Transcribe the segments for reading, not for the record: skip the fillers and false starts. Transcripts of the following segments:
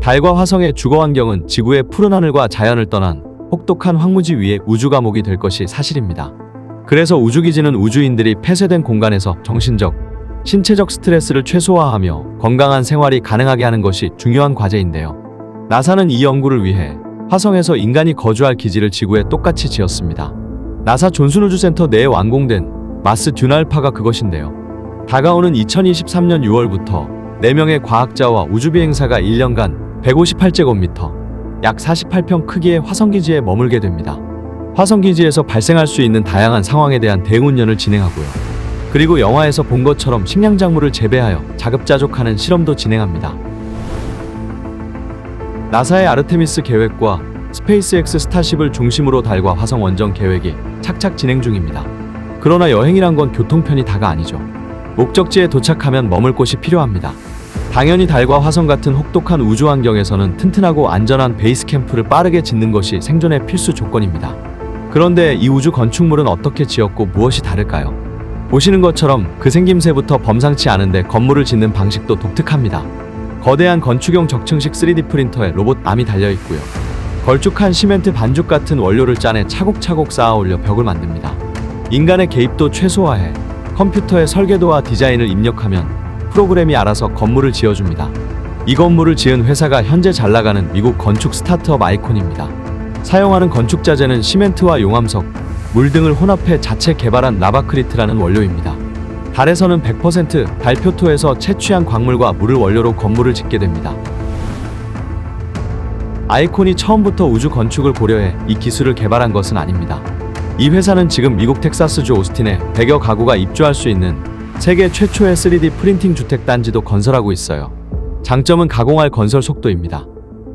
달과 화성의 주거 환경은 지구의 푸른 하늘과 자연을 떠난 혹독한 황무지 위에 우주 감옥이 될 것이 사실입니다. 그래서 우주기지는 우주인들이 폐쇄된 공간에서 정신적, 신체적 스트레스를 최소화하며 건강한 생활이 가능하게 하는 것이 중요한 과제인데요. 나사는 이 연구를 위해 화성에서 인간이 거주할 기지를 지구에 똑같이 지었습니다. 나사 존슨 우주센터 내에 완공된 마스 듀나알파가 그것인데요. 다가오는 2023년 6월부터 4명의 과학자와 우주비행사가 1년간 158제곱미터, 약 48평 크기의 화성기지에 머물게 됩니다. 화성기지에서 발생할 수 있는 다양한 상황에 대한 대응 훈련을 진행하고요. 그리고 영화에서 본 것처럼 식량작물을 재배하여 자급자족하는 실험도 진행합니다. 나사의 아르테미스 계획과 스페이스X 스타쉽을 중심으로 달과 화성 원정 계획이 착착 진행 중입니다. 그러나 여행이란 건 교통편이 다가 아니죠. 목적지에 도착하면 머물 곳이 필요합니다. 당연히 달과 화성 같은 혹독한 우주 환경에서는 튼튼하고 안전한 베이스 캠프를 빠르게 짓는 것이 생존의 필수 조건입니다. 그런데 이 우주 건축물은 어떻게 지었고 무엇이 다를까요? 보시는 것처럼 그 생김새부터 범상치 않은데 건물을 짓는 방식도 독특합니다. 거대한 건축용 적층식 3D 프린터에 로봇 암이 달려있고요. 걸쭉한 시멘트 반죽 같은 원료를 짜내 차곡차곡 쌓아 올려 벽을 만듭니다. 인간의 개입도 최소화해 컴퓨터의 설계도와 디자인을 입력하면 프로그램이 알아서 건물을 지어줍니다. 이 건물을 지은 회사가 현재 잘나가는 미국 건축 스타트업 아이콘입니다. 사용하는 건축 자재는 시멘트와 용암석, 물 등을 혼합해 자체 개발한 라바크리트라는 원료입니다. 달에서는 100% 달표토에서 채취한 광물과 물을 원료로 건물을 짓게 됩니다. 아이콘이 처음부터 우주 건축을 고려해 이 기술을 개발한 것은 아닙니다. 이 회사는 지금 미국 텍사스주 오스틴에 100여 가구가 입주할 수 있는 세계 최초의 3D 프린팅 주택 단지도 건설하고 있어요. 장점은 가공할 건설 속도입니다.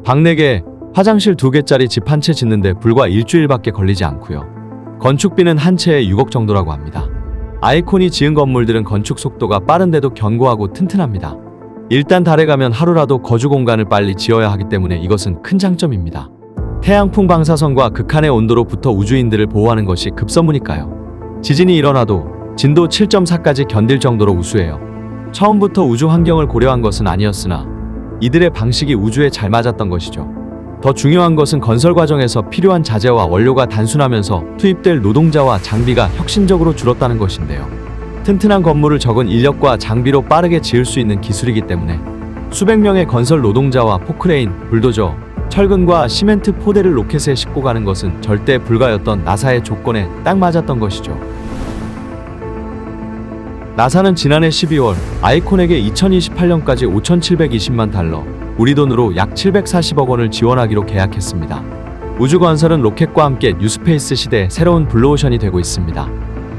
방 4개, 화장실 2개짜리 집 한 채 짓는데 불과 일주일밖에 걸리지 않고요. 건축비는 한 채에 6억 정도라고 합니다. 아이콘이 지은 건물들은 건축 속도가 빠른데도 견고하고 튼튼합니다. 일단 달에 가면 하루라도 거주 공간을 빨리 지어야 하기 때문에 이것은 큰 장점입니다. 태양풍 방사선과 극한의 온도로부터 우주인들을 보호하는 것이 급선무니까요. 지진이 일어나도 진도 7.4까지 견딜 정도로 우수해요. 처음부터 우주 환경을 고려한 것은 아니었으나 이들의 방식이 우주에 잘 맞았던 것이죠. 더 중요한 것은 건설 과정에서 필요한 자재와 원료가 단순하면서 투입될 노동자와 장비가 혁신적으로 줄었다는 것인데요. 튼튼한 건물을 적은 인력과 장비로 빠르게 지을 수 있는 기술이기 때문에 수백 명의 건설 노동자와 포크레인, 불도저, 철근과 시멘트 포대를 로켓에 싣고 가는 것은 절대 불가였던 나사의 조건에 딱 맞았던 것이죠. 나사는 지난해 12월 아이콘에게 2028년까지 5,720만 달러, 우리 돈으로 약 740억 원을 지원하기로 계약했습니다. 우주 건설은 로켓과 함께 뉴스페이스 시대의 새로운 블루오션이 되고 있습니다.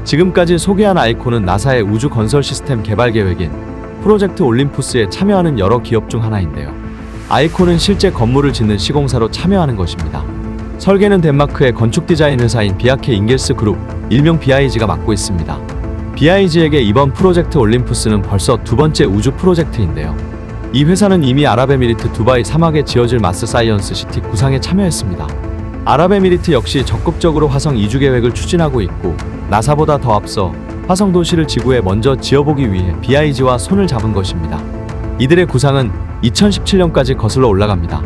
지금까지 소개한 아이콘은 나사의 우주 건설 시스템 개발 계획인 프로젝트 올림푸스에 참여하는 여러 기업 중 하나인데요. 아이콘은 실제 건물을 짓는 시공사로 참여하는 것입니다. 설계는 덴마크의 건축 디자인 회사인 비아케 인겔스 그룹, 일명 BIG가 맡고 있습니다. BIG에게 이번 프로젝트 올림푸스는 벌써 2번째 우주 프로젝트인데요. 이 회사는 이미 아랍에미리트 두바이 사막에 지어질 마스 사이언스 시티 구상에 참여했습니다. 아랍에미리트 역시 적극적으로 화성 이주 계획을 추진하고 있고 나사보다 더 앞서 화성 도시를 지구에 먼저 지어보기 위해 BIG와 손을 잡은 것입니다. 이들의 구상은 2017년까지 거슬러 올라갑니다.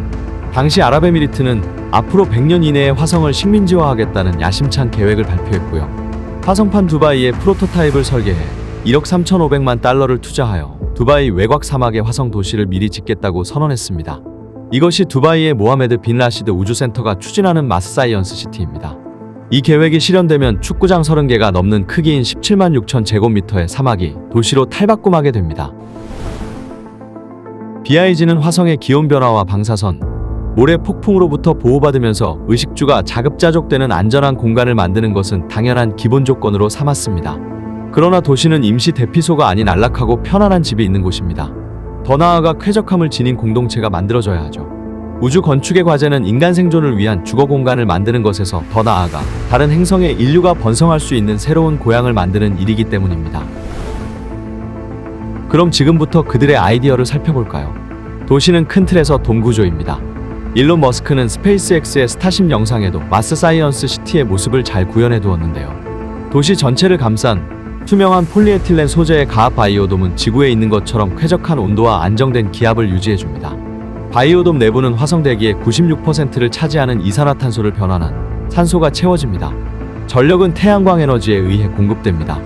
당시 아랍에미리트는 앞으로 100년 이내에 화성을 식민지화하겠다는 야심찬 계획을 발표했고요. 화성판 두바이의 프로토타입을 설계해 1억 3,500만 달러를 투자하여 두바이 외곽 사막의 화성 도시를 미리 짓겠다고 선언했습니다. 이것이 두바이의 모하메드 빈 라시드 우주센터가 추진하는 마스 사이언스 시티입니다. 이 계획이 실현되면 축구장 30개가 넘는 크기인 17만 6천 제곱미터의 사막이 도시로 탈바꿈하게 됩니다. BIG는 화성의 기온 변화와 방사선, 모래 폭풍으로부터 보호받으면서 의식주가 자급자족되는 안전한 공간을 만드는 것은 당연한 기본 조건으로 삼았습니다. 그러나 도시는 임시 대피소가 아닌 안락하고 편안한 집이 있는 곳입니다. 더 나아가 쾌적함을 지닌 공동체가 만들어져야 하죠. 우주 건축의 과제는 인간 생존을 위한 주거 공간을 만드는 것에서 더 나아가 다른 행성에 인류가 번성할 수 있는 새로운 고향을 만드는 일이기 때문입니다. 그럼 지금부터 그들의 아이디어를 살펴볼까요? 도시는 큰 틀에서 돔 구조입니다. 일론 머스크는 스페이스X의 스타쉽 영상에도 마스 사이언스 시티의 모습을 잘 구현해 두었는데요. 도시 전체를 감싼 투명한 폴리에틸렌 소재의 가압 바이오돔은 지구에 있는 것처럼 쾌적한 온도와 안정된 기압을 유지해줍니다. 바이오돔 내부는 화성 대기의 96%를 차지하는 이산화탄소를 변환한 산소가 채워집니다. 전력은 태양광 에너지에 의해 공급됩니다.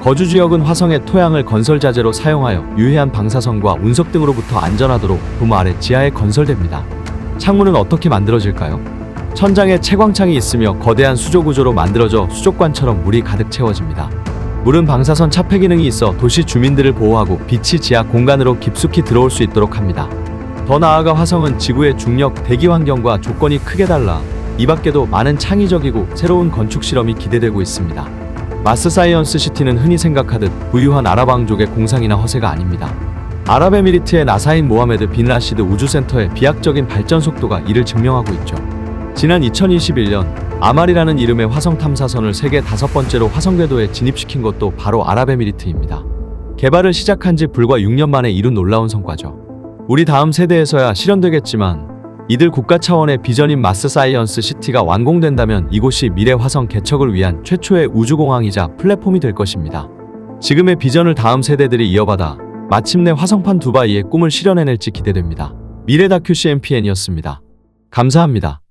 거주 지역은 화성의 토양을 건설 자재로 사용하여 유해한 방사선과 운석 등으로부터 안전하도록 봄 아래 지하에 건설됩니다. 창문은 어떻게 만들어질까요? 천장에 채광창이 있으며 거대한 수조 구조로 만들어져 수족관처럼 물이 가득 채워집니다. 물은 방사선 차폐 기능이 있어 도시 주민들을 보호하고 빛이 지하 공간으로 깊숙이 들어올 수 있도록 합니다. 더 나아가 화성은 지구의 중력, 대기 환경과 조건이 크게 달라 이 밖에도 많은 창의적이고 새로운 건축 실험이 기대되고 있습니다. 마스 사이언스 시티는 흔히 생각하듯 부유한 아랍 왕족의 공상이나 허세가 아닙니다. 아랍에미리트의 나사인 모하메드 빈 라시드 우주센터의 비약적인 발전 속도가 이를 증명하고 있죠. 지난 2021년 아말이라는 이름의 화성 탐사선을 세계 5번째로 화성 궤도에 진입시킨 것도 바로 아랍에미리트입니다. 개발을 시작한 지 불과 6년 만에 이룬 놀라운 성과죠. 우리 다음 세대에서야 실현되겠지만 이들 국가 차원의 비전인 마스 사이언스 시티가 완공된다면 이곳이 미래 화성 개척을 위한 최초의 우주공항이자 플랫폼이 될 것입니다. 지금의 비전을 다음 세대들이 이어받아 마침내 화성판 두바이의 꿈을 실현해낼지 기대됩니다. 미래 다큐 CMPN이었습니다. 감사합니다.